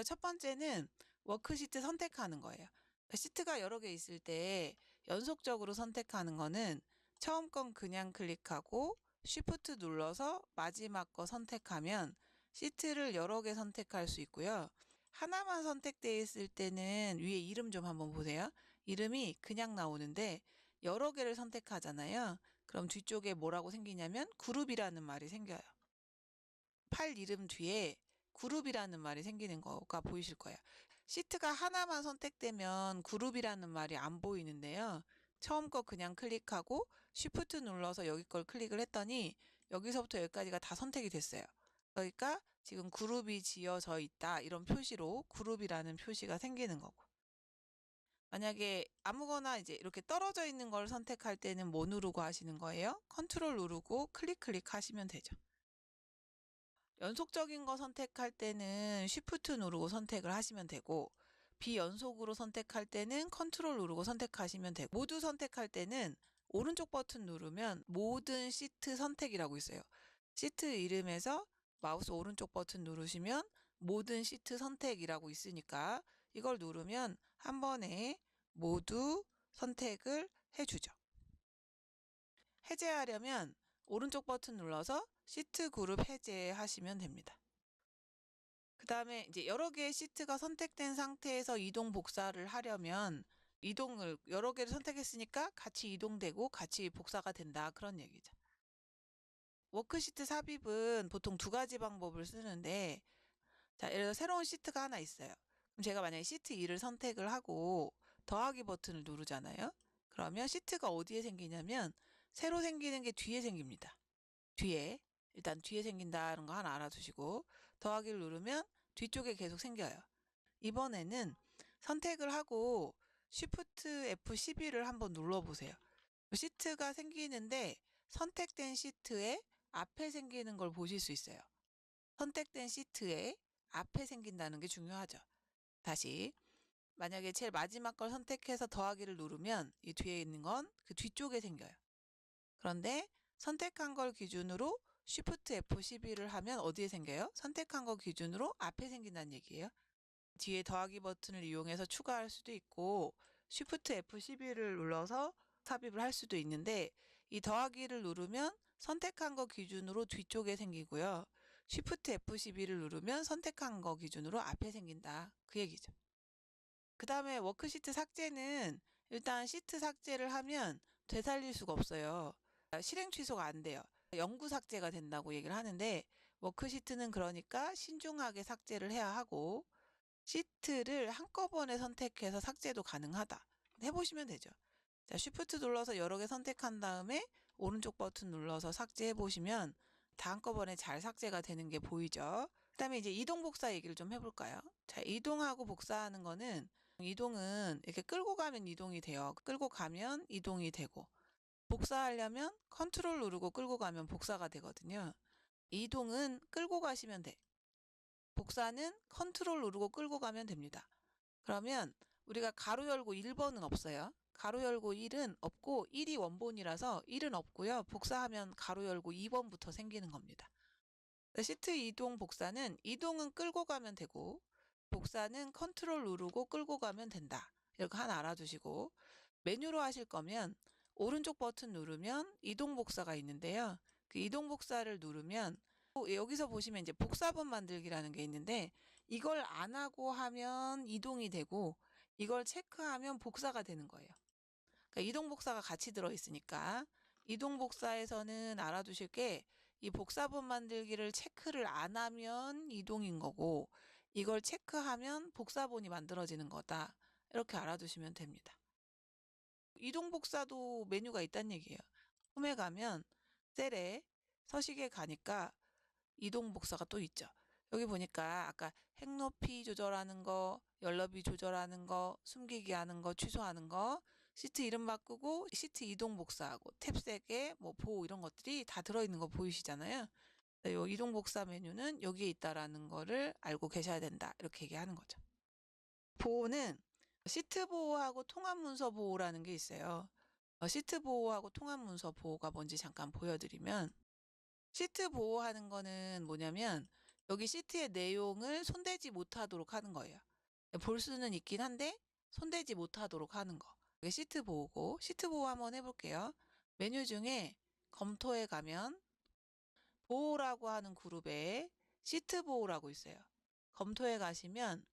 첫 번째는 워크시트 선택하는 거예요. 시트가 여러 개 있을 때 연속적으로 선택하는 거는 처음 건 그냥 클릭하고 쉬프트 눌러서 마지막 거 선택하면 시트를 여러 개 선택할 수 있고요. 하나만 선택되어 있을 때는 위에 이름 좀 한번 보세요. 이름이 그냥 나오는데 여러 개를 선택하잖아요. 그럼 뒤쪽에 뭐라고 생기냐면 그룹이라는 말이 생겨요. 파일 이름 뒤에 그룹이라는 말이 생기는 거가 보이실 거예요. 시트가 하나만 선택되면 그룹이라는 말이 안 보이는데요. 처음 거 그냥 클릭하고 쉬프트 눌러서 여기 걸 클릭을 했더니 여기서부터 여기까지가 다 선택이 됐어요. 그러니까 지금 그룹이 지어져 있다 이런 표시로 그룹이라는 표시가 생기는 거고, 만약에 아무거나 이제 이렇게 떨어져 있는 걸 선택할 때는 뭐 누르고 하시는 거예요? 컨트롤 누르고 클릭 하시면 되죠. 연속적인 거 선택할 때는 쉬프트 누르고 선택을 하시면 되고, 비연속으로 선택할 때는 컨트롤 누르고 선택하시면 되고, 모두 선택할 때는 오른쪽 버튼 누르면 모든 시트 선택이라고 있어요. 시트 이름에서 마우스 오른쪽 버튼 누르시면 모든 시트 선택이라고 있으니까 이걸 누르면 한 번에 모두 선택을 해주죠. 해제하려면 오른쪽 버튼 눌러서 시트 그룹 해제하시면 됩니다. 그 다음에 이제 여러 개의 시트가 선택된 상태에서 이동 복사를 하려면 이동을 여러 개를 선택했으니까 같이 이동되고 같이 복사가 된다, 그런 얘기죠. 워크시트 삽입은 보통 두 가지 방법을 쓰는데, 자, 예를 들어 새로운 시트가 하나 있어요. 그럼 제가 만약에 시트 2를 선택을 하고 더하기 버튼을 누르잖아요. 그러면 시트가 어디에 생기냐면 새로 생기는 게 뒤에 생깁니다. 뒤에, 일단 뒤에 생긴다는 거 하나 알아두시고, 더하기를 누르면 뒤쪽에 계속 생겨요. 이번에는 선택을 하고 Shift F12를 한번 눌러보세요. 시트가 생기는데 선택된 시트에 앞에 생기는 걸 보실 수 있어요. 선택된 시트에 앞에 생긴다는 게 중요하죠. 다시, 만약에 제일 마지막 걸 선택해서 더하기를 누르면 이 뒤에 있는 건 그 뒤쪽에 생겨요. 그런데 선택한 걸 기준으로 Shift F12를 하면 어디에 생겨요? 선택한 거 기준으로 앞에 생긴다는 얘기예요. 뒤에 더하기 버튼을 이용해서 추가할 수도 있고 Shift F12를 눌러서 삽입을 할 수도 있는데, 이 더하기를 누르면 선택한 거 기준으로 뒤쪽에 생기고요. Shift F12를 누르면 선택한 거 기준으로 앞에 생긴다, 그 얘기죠. 그 다음에 워크시트 삭제는 일단 시트 삭제를 하면 되살릴 수가 없어요. 실행 취소가 안 돼요. 영구 삭제가 된다고 얘기를 하는데, 워크시트는 그러니까 신중하게 삭제를 해야 하고 시트를 한꺼번에 선택해서 삭제도 가능하다. 해보시면 되죠. 자, 쉬프트 눌러서 여러 개 선택한 다음에 오른쪽 버튼 눌러서 삭제해 보시면 다 한꺼번에 잘 삭제가 되는 게 보이죠. 그 다음에 이제 이동 복사 얘기를 좀 해볼까요? 자, 이동하고 복사하는 거는, 이동은 이렇게 끌고 가면 이동이 돼요. 끌고 가면 이동이 되고, 복사하려면 컨트롤 누르고 끌고 가면 복사가 되거든요. 이동은 끌고 가시면 돼. 복사는 컨트롤 누르고 끌고 가면 됩니다. 그러면 우리가 가로 열고 1번은 없어요. 가로 열고 1은 없고 1이 원본이라서 1은 없고요. 복사하면 가로 열고 2번부터 생기는 겁니다. 시트 이동 복사는 이동은 끌고 가면 되고 복사는 컨트롤 누르고 끌고 가면 된다. 이렇게 하나 알아두시고, 메뉴로 하실 거면 오른쪽 버튼 누르면 이동 복사가 있는데요. 그 이동 복사를 누르면 여기서 보시면 이제 복사본 만들기라는 게 있는데, 이걸 안 하고 하면 이동이 되고 이걸 체크하면 복사가 되는 거예요. 그러니까 이동 복사가 같이 들어 있으니까 이동 복사에서는 알아두실 게, 이 복사본 만들기를 체크를 안 하면 이동인 거고 이걸 체크하면 복사본이 만들어지는 거다, 이렇게 알아두시면 됩니다. 이동 복사도 메뉴가 있다는 얘기예요. 홈에 가면 셀에 서식에 가니까 이동 복사가 또 있죠. 여기 보니까 아까 행 높이 조절하는 거, 열너비 조절하는 거, 숨기기 하는 거, 취소하는 거, 시트 이름 바꾸고 시트 이동 복사하고 탭 3개, 뭐 보호 이런 것들이 다 들어있는 거 보이시잖아요. 이 이동 복사 메뉴는 여기에 있다라는 거를 알고 계셔야 된다, 이렇게 얘기하는 거죠. 보호는 시트 보호하고 통합 문서 보호라는 게 있어요. 시트 보호하고 통합 문서 보호가 뭔지 잠깐 보여드리면, 시트 보호하는 거는 뭐냐면 여기 시트의 내용을 손대지 못하도록 하는 거예요. 볼 수는 있긴 한데 손대지 못하도록 하는 거. 이게 시트 보호고, 시트 보호 한번 해볼게요. 메뉴 중에 검토에 가면 보호라고 하는 그룹에 시트 보호라고 있어요. 검토에 가시면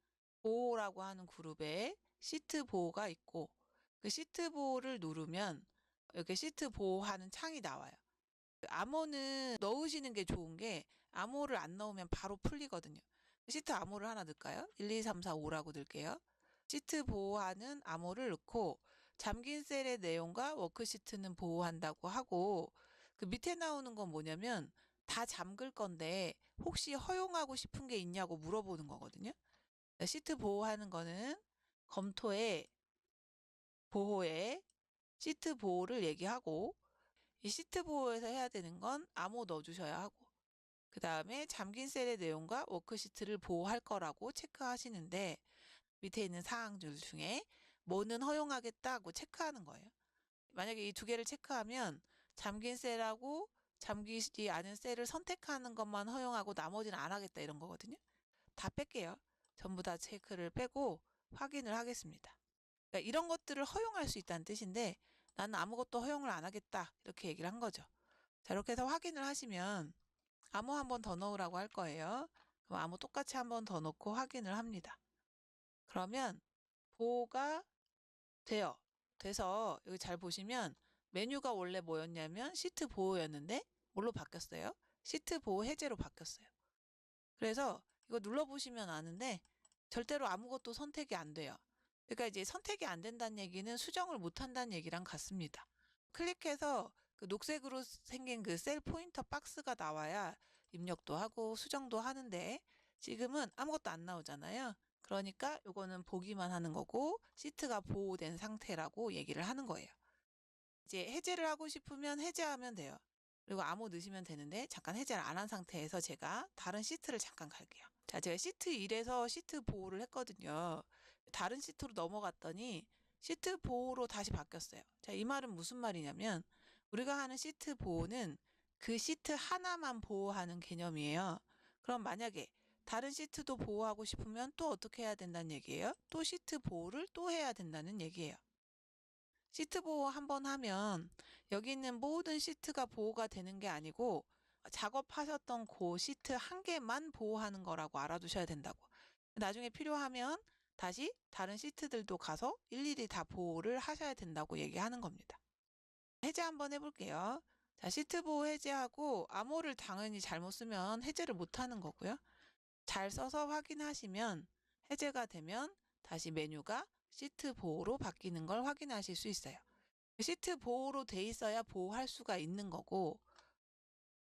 보호라고 하는 그룹에 시트 보호가 있고, 그 시트 보호를 누르면 이렇게 시트 보호하는 창이 나와요. 암호는 넣으시는 게 좋은 게 암호를 안 넣으면 바로 풀리거든요. 시트 암호를 하나 넣을까요? 1, 2, 3, 4, 5라고 넣을게요. 시트 보호하는 암호를 넣고 잠긴 셀의 내용과 워크시트는 보호한다고 하고, 그 밑에 나오는 건 뭐냐면 다 잠글 건데 혹시 허용하고 싶은 게 있냐고 물어보는 거거든요. 시트 보호하는 거는 검토에 보호에 시트 보호를 얘기하고, 이 시트 보호에서 해야 되는 건 암호 넣어주셔야 하고, 그 다음에 잠긴 셀의 내용과 워크시트를 보호할 거라고 체크하시는데, 밑에 있는 사항들 중에 뭐는 허용하겠다고 체크하는 거예요. 만약에 이 두 개를 체크하면 잠긴 셀하고 잠기지 않은 셀을 선택하는 것만 허용하고 나머지는 안 하겠다 이런 거거든요. 다 뺄게요. 전부 다 체크를 빼고 확인을 하겠습니다. 그러니까 이런 것들을 허용할 수 있다는 뜻인데 나는 아무것도 허용을 안 하겠다 이렇게 얘기를 한 거죠. 자, 이렇게 해서 확인을 하시면 암호 한 번 더 넣으라고 할 거예요. 그럼 암호 똑같이 한 번 더 넣고 확인을 합니다. 그러면 보호가 돼서 여기 잘 보시면 메뉴가 원래 뭐였냐면 시트 보호였는데 뭘로 바뀌었어요? 시트 보호 해제로 바뀌었어요. 그래서 이거 눌러보시면 아는데 절대로 아무것도 선택이 안 돼요. 그러니까 이제 선택이 안 된다는 얘기는 수정을 못 한다는 얘기랑 같습니다. 클릭해서 그 녹색으로 생긴 그 셀 포인터 박스가 나와야 입력도 하고 수정도 하는데 지금은 아무것도 안 나오잖아요. 그러니까 이거는 보기만 하는 거고 시트가 보호된 상태라고 얘기를 하는 거예요. 이제 해제를 하고 싶으면 해제하면 돼요. 그리고 암호 넣으시면 되는데 잠깐 해제를 안 한 상태에서 제가 다른 시트를 잠깐 갈게요. 자, 제가 시트 1에서 시트 보호를 했거든요. 다른 시트로 넘어갔더니 시트 보호로 다시 바뀌었어요. 자, 이 말은 무슨 말이냐면 우리가 하는 시트 보호는 그 시트 하나만 보호하는 개념이에요. 그럼 만약에 다른 시트도 보호하고 싶으면 또 어떻게 해야 된다는 얘기예요? 또 시트 보호를 또 해야 된다는 얘기예요. 시트 보호 한번 하면 여기 있는 모든 시트가 보호가 되는 게 아니고 작업하셨던 그 시트 한 개만 보호하는 거라고 알아두셔야 된다고. 나중에 필요하면 다시 다른 시트들도 가서 일일이 다 보호를 하셔야 된다고 얘기하는 겁니다. 해제 한번 해볼게요. 자, 시트 보호 해제하고 암호를 당연히 잘못 쓰면 해제를 못 하는 거고요. 잘 써서 확인하시면 해제가 되면 다시 메뉴가 시트 보호로 바뀌는 걸 확인하실 수 있어요. 시트 보호로 돼 있어야 보호할 수가 있는 거고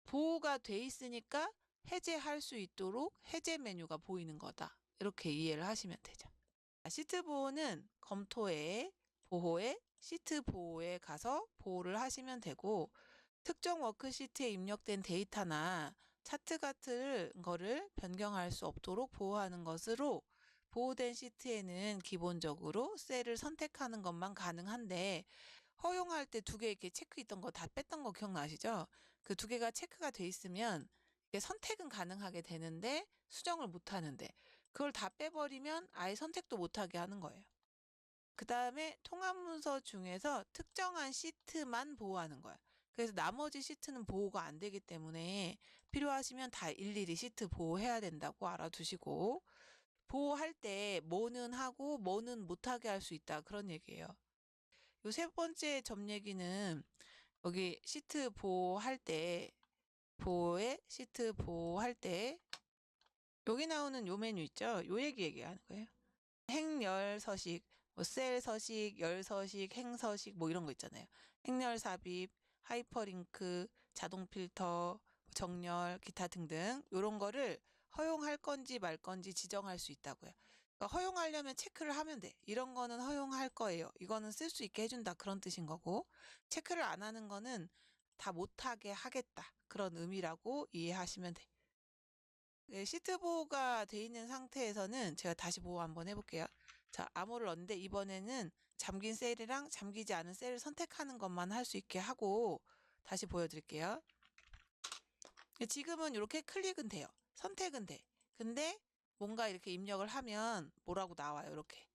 보호가 돼 있으니까 해제할 수 있도록 해제 메뉴가 보이는 거다. 이렇게 이해를 하시면 되죠. 시트 보호는 검토에 보호에 시트 보호에 가서 보호를 하시면 되고 특정 워크시트에 입력된 데이터나 차트 같은 거를 변경할 수 없도록 보호하는 것으로 보호된 시트에는 기본적으로 셀을 선택하는 것만 가능한데 허용할 때 두 개 이렇게 체크 있던 거 다 뺐던 거 기억나시죠? 그 두 개가 체크가 돼 있으면 이게 선택은 가능하게 되는데 수정을 못 하는데 그걸 다 빼버리면 아예 선택도 못 하게 하는 거예요. 그 다음에 통합 문서 중에서 특정한 시트만 보호하는 거야. 그래서 나머지 시트는 보호가 안 되기 때문에 필요하시면 다 일일이 시트 보호해야 된다고 알아두시고 보호할 때 뭐는 하고 뭐는 못하게 할 수 있다 그런 얘기예요. 요 세 번째 점 얘기는 여기 시트 보호할 때 보호에 시트 보호할 때 여기 나오는 요 메뉴 있죠? 요 얘기하는 거예요. 행열 서식, 뭐 셀 서식, 열 서식, 행 서식 뭐 이런 거 있잖아요. 행열 삽입, 하이퍼링크, 자동 필터, 정렬, 기타 등등 이런 거를 허용할 건지 말 건지 지정할 수 있다고요. 그러니까 허용하려면 체크를 하면 돼. 이런 거는 허용할 거예요. 이거는 쓸 수 있게 해준다 그런 뜻인 거고 체크를 안 하는 거는 다 못하게 하겠다 그런 의미라고 이해하시면 돼. 네, 시트 보호가 돼 있는 상태에서는 제가 다시 보호 한번 해볼게요. 자, 암호를 넣는데 이번에는 잠긴 셀이랑 잠기지 않은 셀을 선택하는 것만 할 수 있게 하고 다시 보여드릴게요. 지금은 이렇게 클릭은 돼요. 선택은 돼. 근데 뭔가 이렇게 입력을 하면 뭐라고 나와요. 이렇게.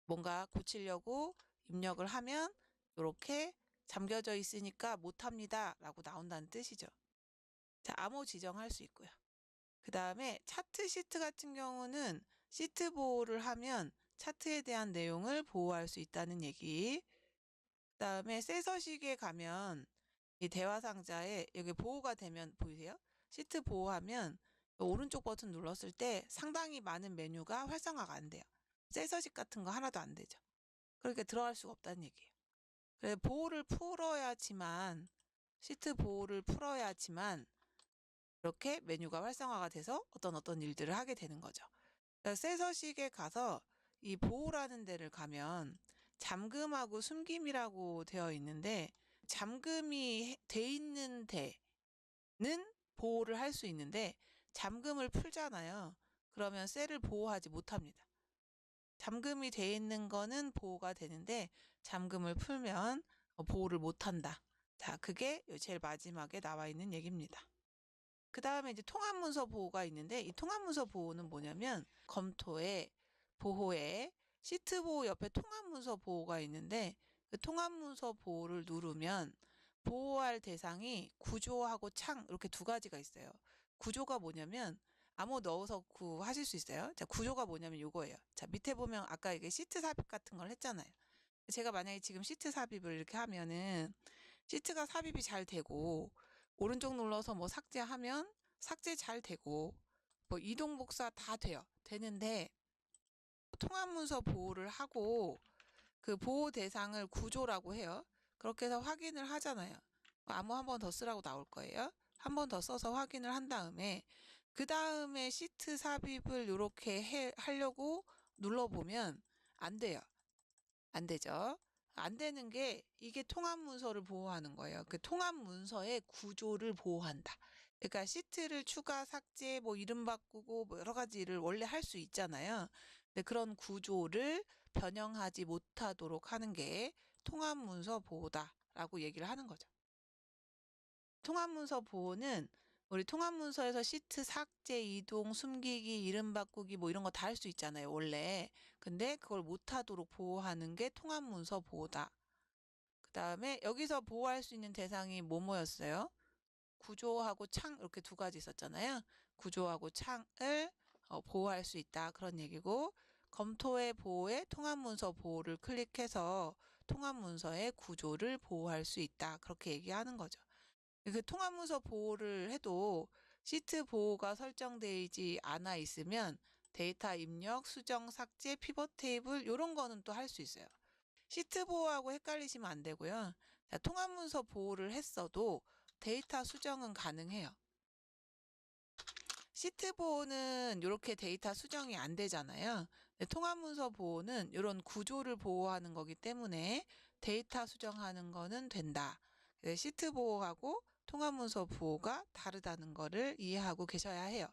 뭔가 고치려고 입력을 하면 이렇게 잠겨져 있으니까 못합니다 라고 나온다는 뜻이죠. 자, 암호 지정할 수 있고요. 그 다음에 차트 시트 같은 경우는 시트 보호를 하면 차트에 대한 내용을 보호할 수 있다는 얘기. 그 다음에 새 서식에 가면 이 대화 상자에 여기 보호가 되면 보이세요? 시트 보호하면 오른쪽 버튼 눌렀을 때 상당히 많은 메뉴가 활성화가 안 돼요. 새 서식 같은 거 하나도 안 되죠. 그러니까 들어갈 수가 없다는 얘기예요. 그래서 보호를 풀어야지만 시트 보호를 풀어야지만 이렇게 메뉴가 활성화가 돼서 어떤 일들을 하게 되는 거죠. 새 서식에 가서 이 보호라는 데를 가면 잠금하고 숨김이라고 되어 있는데 잠금이 돼 있는 데는 보호를 할 수 있는데 잠금을 풀잖아요. 그러면 셀을 보호하지 못합니다. 잠금이 돼 있는 거는 보호가 되는데 잠금을 풀면 보호를 못한다. 자, 그게 제일 마지막에 나와 있는 얘기입니다. 그 다음에 이제 통합문서 보호가 있는데 이 통합문서 보호는 뭐냐면 검토에 보호에 시트 보호 옆에 통합문서 보호가 있는데 그 통합문서 보호를 누르면 보호할 대상이 구조하고 창 이렇게 두 가지가 있어요. 구조가 뭐냐면 암호 넣어서 하실 수 있어요. 자, 구조가 뭐냐면 요거예요. 자, 밑에 보면 아까 이게 시트 삽입 같은 걸 했잖아요. 제가 만약에 지금 시트 삽입을 이렇게 하면은 시트가 삽입이 잘 되고 오른쪽 눌러서 뭐 삭제하면 삭제 잘 되고 뭐 이동 복사 다 돼요. 되는데 통합 문서 보호를 하고 그 보호 대상을 구조라고 해요. 그렇게 해서 확인을 하잖아요. 암호 한 번 더 쓰라고 나올 거예요. 한 번 더 써서 확인을 한 다음에 그 다음에 시트 삽입을 이렇게 하려고 눌러보면 안 돼요. 안 되죠. 안 되는 게 이게 통합 문서를 보호하는 거예요. 그 통합 문서의 구조를 보호한다. 그러니까 시트를 추가, 삭제, 뭐 이름 바꾸고 뭐 여러 가지를 원래 할 수 있잖아요. 근데 그런 구조를 변형하지 못하도록 하는 게 통합 문서 보호다라고 얘기를 하는 거죠. 통합 문서 보호는 우리 통합 문서에서 시트 삭제, 이동, 숨기기, 이름 바꾸기 뭐 이런 거 다 할 수 있잖아요, 원래. 근데 그걸 못하도록 보호하는 게 통합 문서 보호다. 그 다음에 여기서 보호할 수 있는 대상이 뭐뭐였어요? 구조하고 창 이렇게 두 가지 있었잖아요. 구조하고 창을 보호할 수 있다. 그런 얘기고 검토의 보호에 통합문서 보호를 클릭해서 통합문서의 구조를 보호할 수 있다. 그렇게 얘기하는 거죠. 그 통합문서 보호를 해도 시트 보호가 설정되지 않아 있으면 데이터 입력, 수정, 삭제, 피벗 테이블 이런 거는 또 할 수 있어요. 시트 보호하고 헷갈리시면 안 되고요. 자, 통합문서 보호를 했어도 데이터 수정은 가능해요. 시트 보호는 이렇게 데이터 수정이 안 되잖아요. 통합문서 보호는 이런 구조를 보호하는 거기 때문에 데이터 수정하는 거는 된다. 시트 보호하고 통합문서 보호가 다르다는 거를 이해하고 계셔야 해요.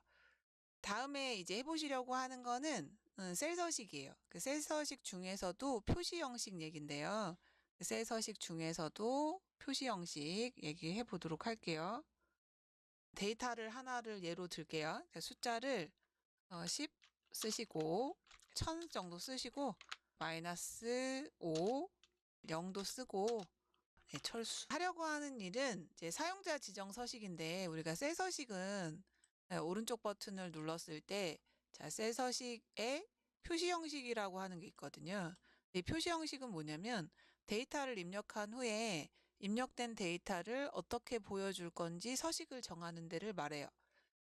다음에 이제 해보시려고 하는 거는 셀 서식이에요. 그 셀 서식 중에서도 표시 형식 얘긴데요. 셀 서식 중에서도 표시 형식 얘기해 보도록 할게요. 데이터를 하나를 예로 들게요. 숫자를 10 쓰시고 1000 정도 쓰시고 마이너스 5 0도 쓰고 네, 철수. 하려고 하는 일은 이제 사용자 지정 서식인데 우리가 셀 서식은 오른쪽 버튼을 눌렀을 때 자, 셀 서식에 표시 형식이라고 하는 게 있거든요. 이 표시 형식은 뭐냐면 데이터를 입력한 후에 입력된 데이터를 어떻게 보여줄 건지 서식을 정하는 데를 말해요.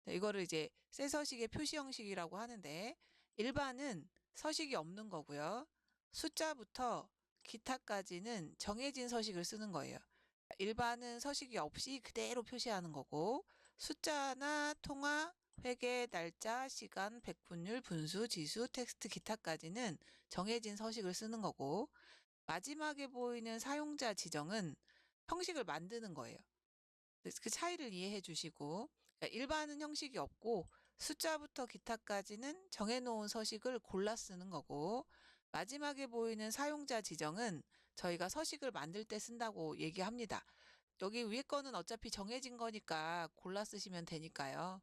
이거를 이제 셀 서식의 표시 형식이라고 하는데 일반은 서식이 없는 거고요. 숫자부터 기타까지는 정해진 서식을 쓰는 거예요. 일반은 서식이 없이 그대로 표시하는 거고 숫자나 통화, 회계, 날짜, 시간, 백분율, 분수, 지수, 텍스트, 기타까지는 정해진 서식을 쓰는 거고 마지막에 보이는 사용자 지정은 형식을 만드는 거예요. 그 차이를 이해해 주시고 일반은 형식이 없고 숫자부터 기타까지는 정해놓은 서식을 골라 쓰는 거고 마지막에 보이는 사용자 지정은 저희가 서식을 만들 때 쓴다고 얘기합니다. 여기 위에 거는 어차피 정해진 거니까 골라 쓰시면 되니까요.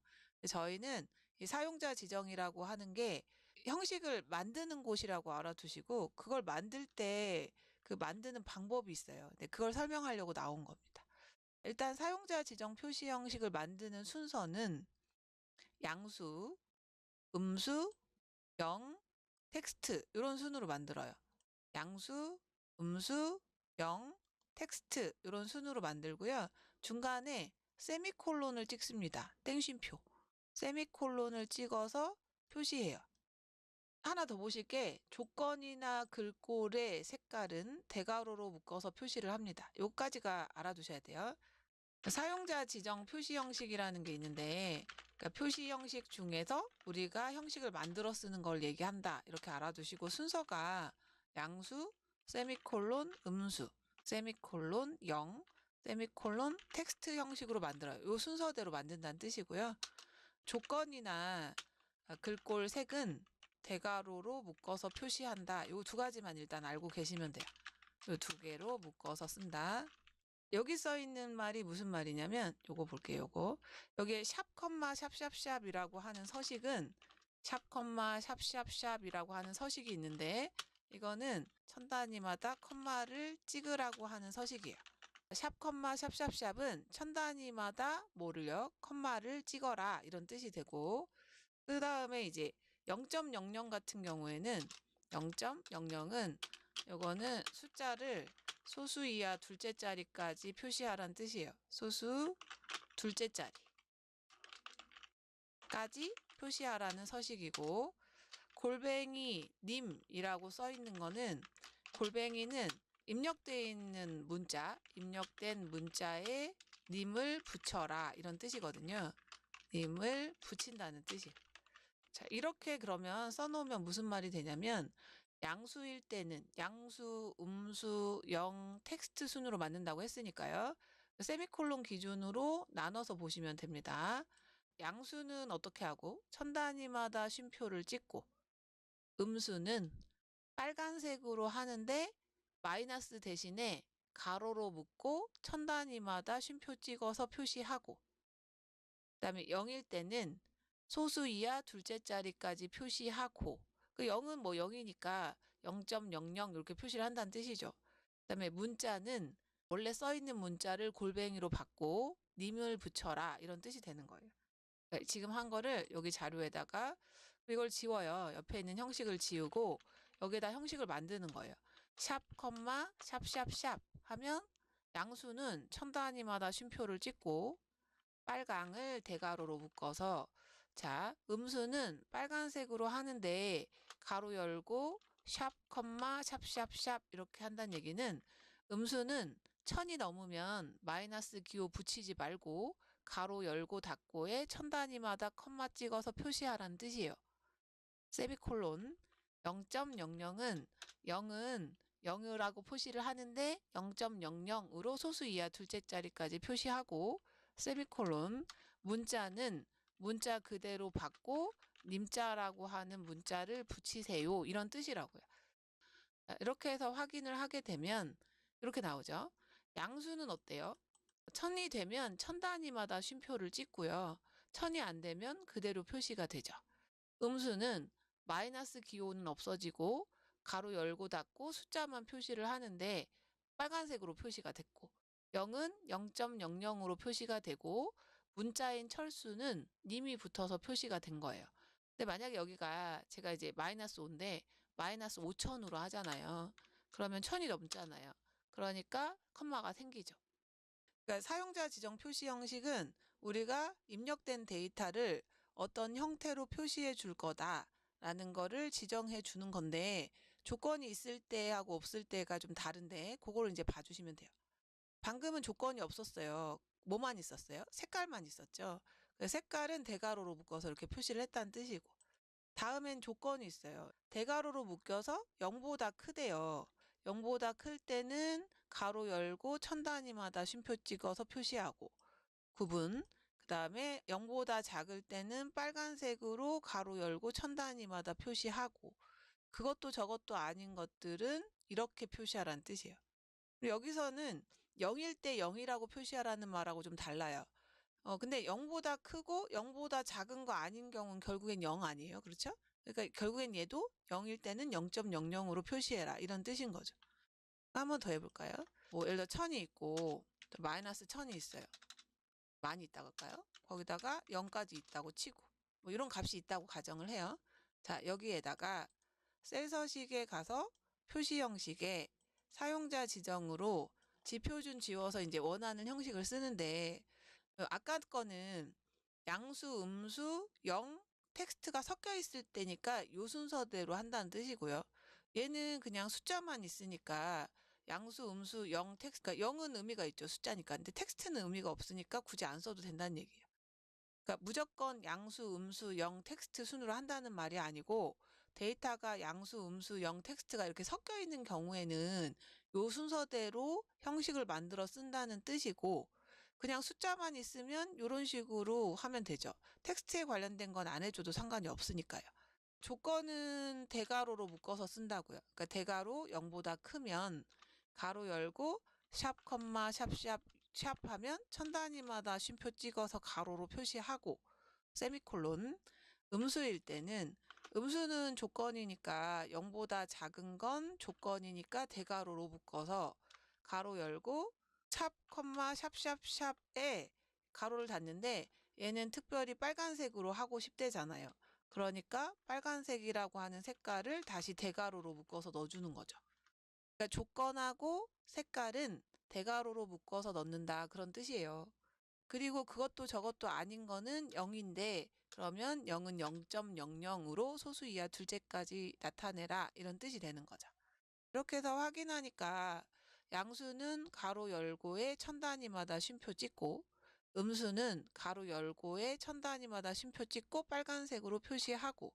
저희는 이 사용자 지정이라고 하는 게 형식을 만드는 곳이라고 알아두시고, 그걸 만들 때 그 만드는 방법이 있어요. 네, 그걸 설명하려고 나온 겁니다. 일단 사용자 지정 표시 형식을 만드는 순서는 양수, 음수, 영, 텍스트 이런 순으로 만들어요. 양수, 음수, 영, 텍스트 이런 순으로 만들고요. 중간에 세미콜론을 찍습니다. 땡쉼표. 세미콜론을 찍어서 표시해요. 하나 더 보실 게 조건이나 글꼴의 색깔은 대괄호로 묶어서 표시를 합니다. 요까지가 알아두셔야 돼요. 사용자 지정 표시 형식이라는 게 있는데, 그러니까 표시 형식 중에서 우리가 형식을 만들어 쓰는 걸 얘기한다 이렇게 알아두시고, 순서가 양수, 세미콜론, 음수, 세미콜론, 영, 세미콜론, 텍스트 형식으로 만들어요. 요 순서대로 만든다는 뜻이고요. 조건이나 글꼴 색은 대괄호로 묶어서 표시한다. 요 두 가지만 일단 알고 계시면 돼요. 요 두 개로 묶어서 쓴다. 여기 써 있는 말이 무슨 말이냐면, 요거 볼게요. 요거 여기에 샵 컴마 샵샵샵이라고 하는 서식은 샵 컴마 샵샵샵이라고 하는 서식이 있는데, 이거는 천 단위마다 컴마를 찍으라고 하는 서식이에요. 샵 컴마 샵샵샵은 천 단위마다 뭐를요? 컴마를 찍어라 이런 뜻이 되고, 그 다음에 이제 0.00 같은 경우에는 0.00은 요거는 숫자를 소수 이하 둘째 자리까지 표시하라는 뜻이에요. 소수 둘째 자리까지 표시하라는 서식이고, 골뱅이 님이라고 써 있는 거는, 골뱅이는 입력되어 있는 문자, 입력된 문자에 님을 붙여라 이런 뜻이거든요. 님을 붙인다는 뜻이에요. 자, 이렇게 그러면 써놓으면 무슨 말이 되냐면, 양수일 때는 양수, 음수, 영, 텍스트 순으로 만든다고 했으니까요. 세미콜론 기준으로 나눠서 보시면 됩니다. 양수는 어떻게 하고 천 단위마다 쉼표를 찍고, 음수는 빨간색으로 하는데 마이너스 대신에 가로로 묶고 천 단위마다 쉼표 찍어서 표시하고, 그다음에 0일 때는 소수 이하 둘째 자리까지 표시하고, 그 0은 뭐 0이니까 0.00 이렇게 표시를 한다는 뜻이죠. 그다음에 문자는 원래 써 있는 문자를 골뱅이로 바꾸고 님을 붙여라 이런 뜻이 되는 거예요. 그러니까 지금 한 거를 여기 자료에다가 이걸 지워요. 옆에 있는 형식을 지우고 여기에다 형식을 만드는 거예요. 샵, 컴마, 샵샵샵 하면 양수는 천 단위마다 쉼표를 찍고 빨강을 대괄호로 묶어서, 자, 음수는 빨간색으로 하는데 가로 열고 샵, 컴마, 샵샵샵 이렇게 한다는 얘기는, 음수는 천이 넘으면 마이너스 기호 붙이지 말고 가로 열고 닫고에 천 단위마다 컴마 찍어서 표시하라는 뜻이에요. 세미콜론. 0.00은 0은 0이라고 표시를 하는데 0.00으로 소수 이하 둘째 자리까지 표시하고, 세미콜론. 문자는 문자 그대로 받고 님자라고 하는 문자를 붙이세요 이런 뜻이라고요. 이렇게 해서 확인을 하게 되면 이렇게 나오죠. 양수는 어때요? 천이 되면 천 단위마다 쉼표를 찍고요. 천이 안 되면 그대로 표시가 되죠. 음수는 마이너스 기호는 없어지고 가로 열고 닫고 숫자만 표시를 하는데 빨간색으로 표시가 됐고, 0은 0.00으로 표시가 되고, 문자인 철수는 님이 붙어서 표시가 된 거예요. 근데 만약에 여기가 제가 이제 마이너스 5인데 마이너스 5천으로 하잖아요. 그러면 천이 넘잖아요. 그러니까 컴마가 생기죠. 그러니까 사용자 지정 표시 형식은 우리가 입력된 데이터를 어떤 형태로 표시해 줄 거다라는 거를 지정해 주는 건데, 조건이 있을 때하고 없을 때가 좀 다른데 그거를 이제 봐주시면 돼요. 방금은 조건이 없었어요. 뭐만 있었어요? 색깔만 있었죠. 색깔은 대괄호로 묶어서 이렇게 표시를 했다는 뜻이고, 다음엔 조건이 있어요. 대괄호로 묶여서 0보다 크대요. 0보다 클 때는 가로 열고 천 단위마다 쉼표 찍어서 표시하고, 구분. 그 다음에 0보다 작을 때는 빨간색으로 가로 열고 천 단위마다 표시하고, 그것도 저것도 아닌 것들은 이렇게 표시하라는 뜻이에요. 그리고 여기서는 0일 때 0이라고 표시하라는 말하고 좀 달라요. 근데 0보다 크고 0보다 작은 거 아닌 경우는 결국엔 0 아니에요. 그렇죠? 그러니까 결국엔 얘도 0일 때는 0.00으로 표시해라. 이런 뜻인 거죠. 한 번 더 해볼까요? 뭐 예를 들어 1000이 있고 또 마이너스 1000이 있어요. 많이 있다고 할까요? 거기다가 0까지 있다고 치고 뭐 이런 값이 있다고 가정을 해요. 자, 여기에다가 셀 서식에 가서 표시 형식에 사용자 지정으로 지표준 지워서 이제 원하는 형식을 쓰는데 아까 거는 양수, 음수, 영, 텍스트가 섞여 있을 때니까 요 순서대로 한다는 뜻이고요. 얘는 그냥 숫자만 있으니까 양수, 음수, 영, 텍스트, 그러니까 영은 의미가 있죠. 숫자니까. 근데 텍스트는 의미가 없으니까 굳이 안 써도 된다는 얘기예요. 그러니까 무조건 양수, 음수, 영, 텍스트 순으로 한다는 말이 아니고 데이터가 양수, 음수, 영, 텍스트가 이렇게 섞여 있는 경우에는 요 순서대로 형식을 만들어 쓴다는 뜻이고 그냥 숫자만 있으면 이런 식으로 하면 되죠. 텍스트에 관련된 건 안 해줘도 상관이 없으니까요. 조건은 대가로로 묶어서 쓴다고요. 그러니까 대가로 0보다 크면 가로 열고 샵, 컴마, 샵 하면 천 단위마다 쉼표 찍어서 가로로 표시하고 세미콜론. 음수일 때는 음수는 조건이니까 0보다 작은 건 조건이니까 대가로로 묶어서 가로 열고 샵, 컴마, 샵에 가로를 닫는데 얘는 특별히 빨간색으로 하고 싶대잖아요. 그러니까 빨간색이라고 하는 색깔을 다시 대가로로 묶어서 넣어주는 거죠. 그러니까 조건하고 색깔은 대가로로 묶어서 넣는다 그런 뜻이에요. 그리고 그것도 저것도 아닌 거는 0인데 그러면 0은 0.00으로 소수 이하 둘째까지 나타내라 이런 뜻이 되는 거죠. 이렇게 해서 확인하니까 양수는 가로 열고에 천 단위마다 쉼표 찍고 음수는 가로 열고에 천 단위마다 쉼표 찍고 빨간색으로 표시하고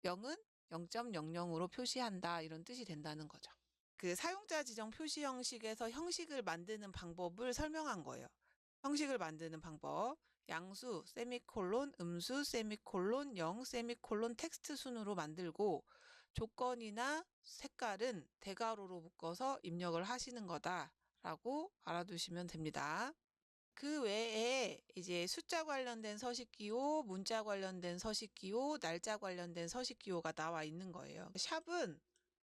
0은 0.00으로 표시한다 이런 뜻이 된다는 거죠. 그 사용자 지정 표시 형식에서 형식을 만드는 방법을 설명한 거예요. 형식을 만드는 방법. 양수, 세미콜론, 음수, 세미콜론, 영, 세미콜론 텍스트 순으로 만들고 조건이나 색깔은 대괄호로 묶어서 입력을 하시는 거다라고 알아두시면 됩니다. 그 외에 이제 숫자 관련된 서식기호, 문자 관련된 서식기호, 날짜 관련된 서식기호가 나와 있는 거예요. 샵은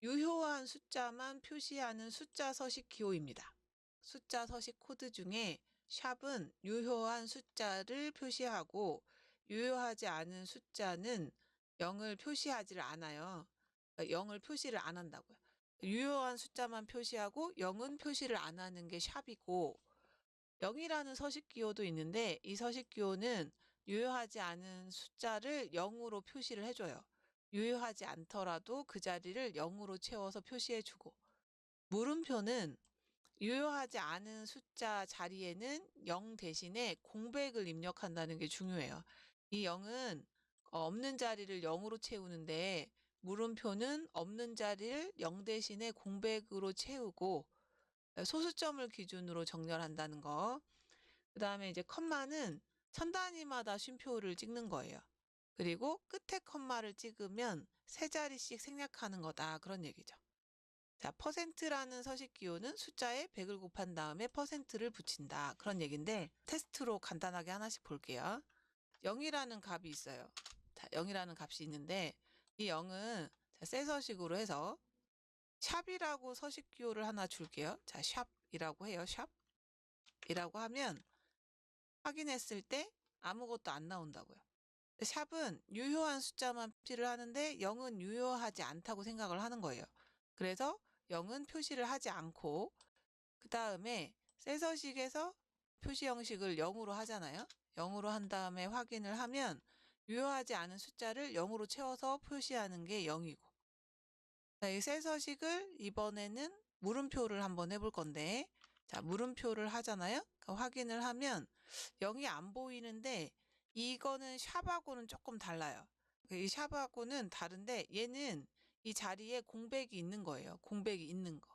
유효한 숫자만 표시하는 숫자 서식기호입니다. 숫자 서식 코드 중에 샵은 유효한 숫자를 표시하고 유효하지 않은 숫자는 0을 표시하지를 않아요. 0을 표시를 안 한다고요. 유효한 숫자만 표시하고 0은 표시를 안 하는 게 샵이고 0이라는 서식기호도 있는데 이 서식기호는 유효하지 않은 숫자를 0으로 표시를 해줘요. 유효하지 않더라도 그 자리를 0으로 채워서 표시해주고 물음표는 유효하지 않은 숫자 자리에는 0 대신에 공백을 입력한다는 게 중요해요. 이 0은 없는 자리를 0으로 채우는데 물음표는 없는 자리를 0 대신에 공백으로 채우고 소수점을 기준으로 정렬한다는 거. 그 다음에 이제 컴마는 천 단위마다 쉼표를 찍는 거예요. 그리고 끝에 컴마를 찍으면 세 자리씩 생략하는 거다. 그런 얘기죠. 자, 퍼센트라는 서식 기호는 숫자에 100을 곱한 다음에 퍼센트를 붙인다. 그런 얘기인데 테스트로 간단하게 하나씩 볼게요. 0이라는 값이 있어요. 자, 0이라는 값이 있는데 이 0은 셀 서식으로 해서 샵이라고 서식 기호를 하나 줄게요. 자, 샵이라고 해요. 샵이라고 하면 확인했을 때 아무것도 안 나온다고요. 샵은 유효한 숫자만 표시를 하는데 0은 유효하지 않다고 생각을 하는 거예요. 그래서 0은 표시를 하지 않고 그 다음에 셀 서식에서 표시 형식을 0으로 하잖아요. 0으로 한 다음에 확인을 하면 유효하지 않은 숫자를 0으로 채워서 표시하는 게 0이고 이 셀 서식을 이번에는 물음표를 한번 해볼 건데 자 물음표를 하잖아요. 확인을 하면 0이 안 보이는데 이거는 샵하고는 조금 달라요. 이 샵하고는 다른데 얘는 이 자리에 공백이 있는 거예요. 공백이 있는 거.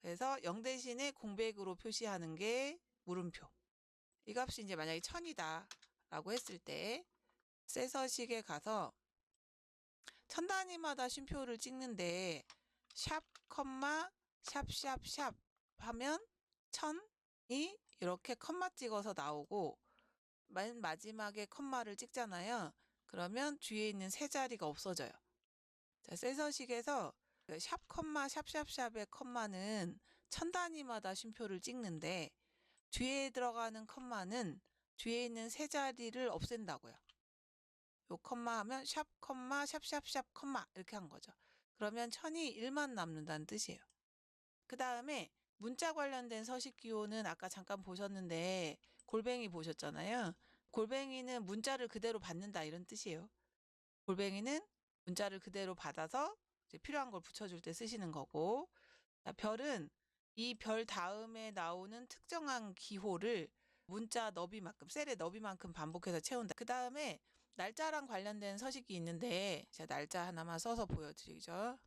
그래서 0 대신에 공백으로 표시하는 게 물음표. 이 값이 이제 만약에 1000이다 라고 했을 때 셀 서식에 가서 천 단위마다 쉼표를 찍는데 샵, 컴마, 샵 하면 1000이 이렇게 컴마 찍어서 나오고 맨 마지막에 컴마를 찍잖아요. 그러면 뒤에 있는 세 자리가 없어져요. 자, 셀 서식에서 샵 컴마 샵샵샵의 컴마는 천 단위마다 쉼표를 찍는데 뒤에 들어가는 컴마는 뒤에 있는 세 자리를 없앤다고요. 요 컴마 하면 샵 컴마 샵샵샵 컴마 이렇게 한 거죠. 그러면 천이 1만 남는다는 뜻이에요. 그 다음에 문자 관련된 서식 기호는 아까 잠깐 보셨는데 골뱅이 보셨잖아요. 골뱅이는 문자를 그대로 받는다 이런 뜻이에요. 골뱅이는 문자를 그대로 받아서 이제 필요한 걸 붙여줄 때 쓰시는 거고, 자, 별은 이 별 다음에 나오는 특정한 기호를 문자 너비만큼, 셀의 너비만큼 반복해서 채운다. 그 다음에 날짜랑 관련된 서식이 있는데 제가 날짜 하나만 써서 보여드리죠.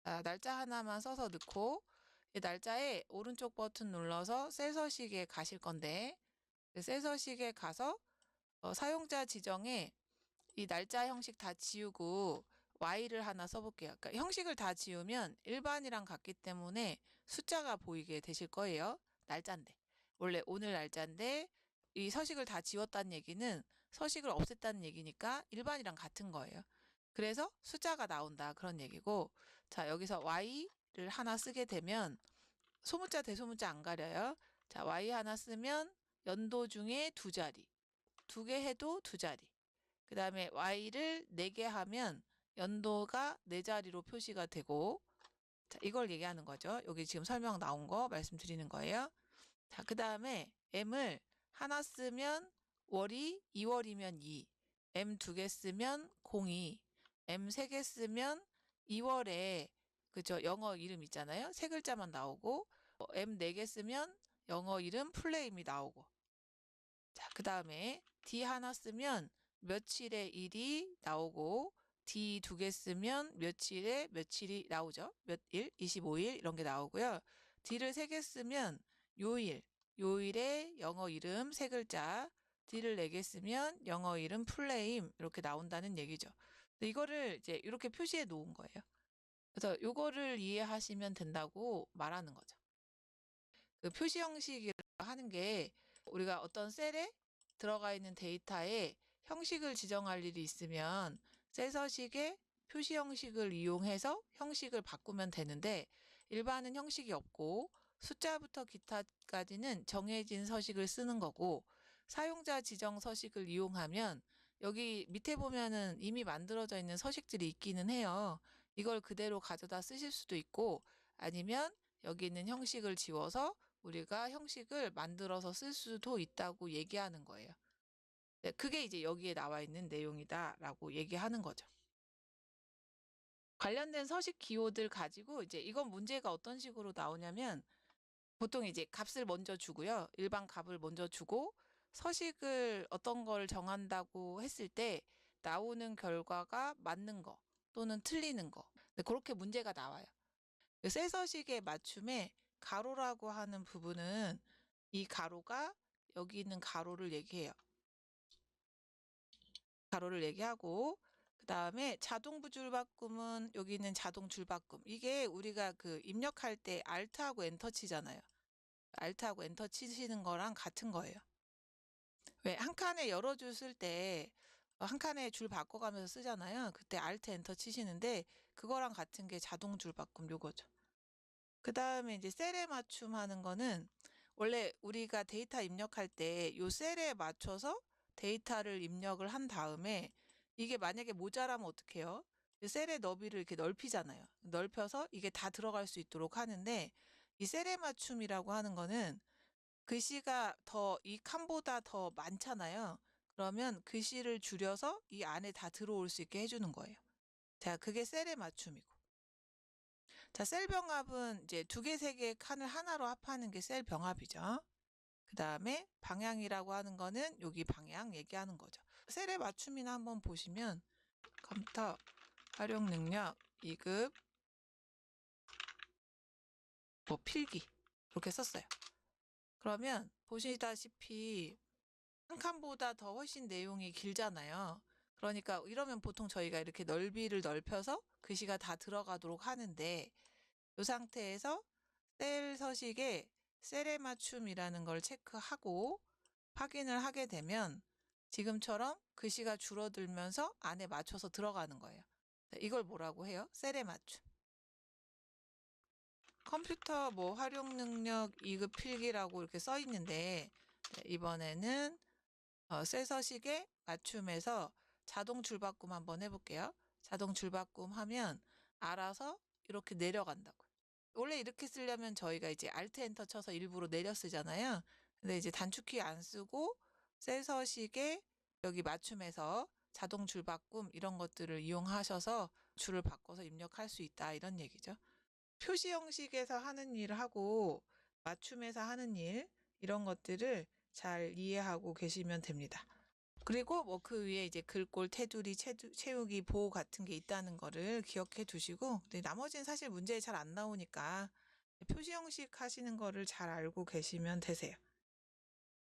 자, 날짜 하나만 써서 넣고 이 날짜에 오른쪽 버튼 눌러서 셀 서식에 가실 건데 셀 서식에 가서 사용자 지정에 이 날짜 형식 다 지우고 Y를 하나 써볼게요. 그러니까 형식을 다 지우면 일반이랑 같기 때문에 숫자가 보이게 되실 거예요. 날짜인데. 원래 오늘 날짜인데 이 서식을 다 지웠다는 얘기는 서식을 없앴다는 얘기니까 일반이랑 같은 거예요. 그래서 숫자가 나온다 그런 얘기고, 자, 여기서 Y를 하나 쓰게 되면 소문자 대소문자 안 가려요. 자, Y 하나 쓰면 연도 중에 두 자리, 두 개 해도 두 자리. 그 다음에 Y를 4개 하면 연도가 4자리로 표시가 되고, 자, 이걸 얘기하는 거죠. 여기 지금 설명 나온 거 말씀드리는 거예요. 자, 그 다음에 M을 하나 쓰면 월이 2월이면 2, M 2개 쓰면 02, M 3개 쓰면 2월에 그죠? 영어 이름 있잖아요. 세 글자만 나오고, M 4개 쓰면 영어 이름 플레임이 나오고, 자, 그 다음에 D 하나 쓰면 며칠의 일이 나오고, D 2개 쓰면 며칠에 며칠이 나오죠. 몇 일, 25일 이런 게 나오고요. D를 3개 쓰면 요일, 요일의 영어 이름 세 글자, D를 4개 쓰면 영어 이름 플레임 이렇게 나온다는 얘기죠. 이거를 이제 이렇게 표시해 놓은 거예요. 그래서 이거를 이해하시면 된다고 말하는 거죠. 그 표시 형식이라고 하는 게 우리가 어떤 셀에 들어가 있는 데이터에 형식을 지정할 일이 있으면 셀 서식의 표시 형식을 이용해서 형식을 바꾸면 되는데, 일반은 형식이 없고 숫자부터 기타까지는 정해진 서식을 쓰는 거고, 사용자 지정 서식을 이용하면 여기 밑에 보면은 이미 만들어져 있는 서식들이 있기는 해요. 이걸 그대로 가져다 쓰실 수도 있고, 아니면 여기 있는 형식을 지워서 우리가 형식을 만들어서 쓸 수도 있다고 얘기하는 거예요. 네, 그게 이제 여기에 나와 있는 내용이다라고 얘기하는 거죠. 관련된 서식 기호들 가지고 이제 이건 문제가 어떤 식으로 나오냐면, 보통 이제 값을 먼저 주고요. 일반 값을 먼저 주고 서식을 어떤 걸 정한다고 했을 때 나오는 결과가 맞는 거 또는 틀리는 거. 네, 그렇게 문제가 나와요. 셀 서식의 맞춤에 가로라고 하는 부분은 이 가로가 여기 있는 가로를 얘기해요. 가로를 얘기하고, 그 다음에 자동 부줄 바꿈은 여기 있는 자동 줄 바꿈. 이게 우리가 그 입력할 때 Alt하고 엔터 치잖아요. Alt하고 엔터 치시는 거랑 같은 거예요. 왜 한 칸에 여러 줄 쓸 때 한 칸에 줄 바꿔가면서 쓰잖아요. 그때 Alt 엔터 치시는데 그거랑 같은 게 자동 줄 바꿈 요거죠. 그 다음에 이제 셀에 맞춤하는 거는 원래 우리가 데이터 입력할 때 요 셀에 맞춰서 데이터를 입력을 한 다음에 이게 만약에 모자라면 어떻게 해요? 셀의 너비를 이렇게 넓히잖아요. 넓혀서 이게 다 들어갈 수 있도록 하는데, 이 셀에 맞춤이라고 하는 거는 글씨가 더 이 칸보다 더 많잖아요. 그러면 글씨를 줄여서 이 안에 다 들어올 수 있게 해주는 거예요. 자, 그게 셀에 맞춤이고. 자, 셀 병합은 이제 2개, 3개 칸을 하나로 합하는 게 셀 병합이죠. 그 다음에 방향이라고 하는 거는 여기 방향 얘기하는 거죠. 셀의 맞춤이나 한번 보시면 컴퓨터 활용 능력 2급 뭐 필기 이렇게 썼어요. 그러면 보시다시피 한 칸보다 더 훨씬 내용이 길잖아요. 그러니까 이러면 보통 저희가 이렇게 넓이를 넓혀서 글씨가 다 들어가도록 하는데, 이 상태에서 셀 서식에 셀에 맞춤이라는 걸 체크하고 확인을 하게 되면 지금처럼 글씨가 줄어들면서 안에 맞춰서 들어가는 거예요. 이걸 뭐라고 해요? 셀에 맞춤. 컴퓨터 뭐 활용 능력 2급 필기라고 이렇게 써 있는데 이번에는 셀서식의 맞춤에서 자동 줄바꿈 한번 해볼게요. 자동 줄바꿈 하면 알아서 이렇게 내려간다고. 원래 이렇게 쓰려면 저희가 이제 Alt 엔터 쳐서 일부러 내려 쓰잖아요. 근데 이제 단축키 안 쓰고 셀서식의 여기 맞춤에서 자동 줄바꿈 이런 것들을 이용하셔서 줄을 바꿔서 입력할 수 있다 이런 얘기죠. 표시 형식에서 하는 일하고 맞춤에서 하는 일 이런 것들을 잘 이해하고 계시면 됩니다. 그리고 뭐 그 위에 이제 글꼴, 테두리, 채우기, 보호 같은 게 있다는 거를 기억해 두시고 나머지는 사실 문제에 잘 안 나오니까 표시 형식 하시는 거를 잘 알고 계시면 되세요.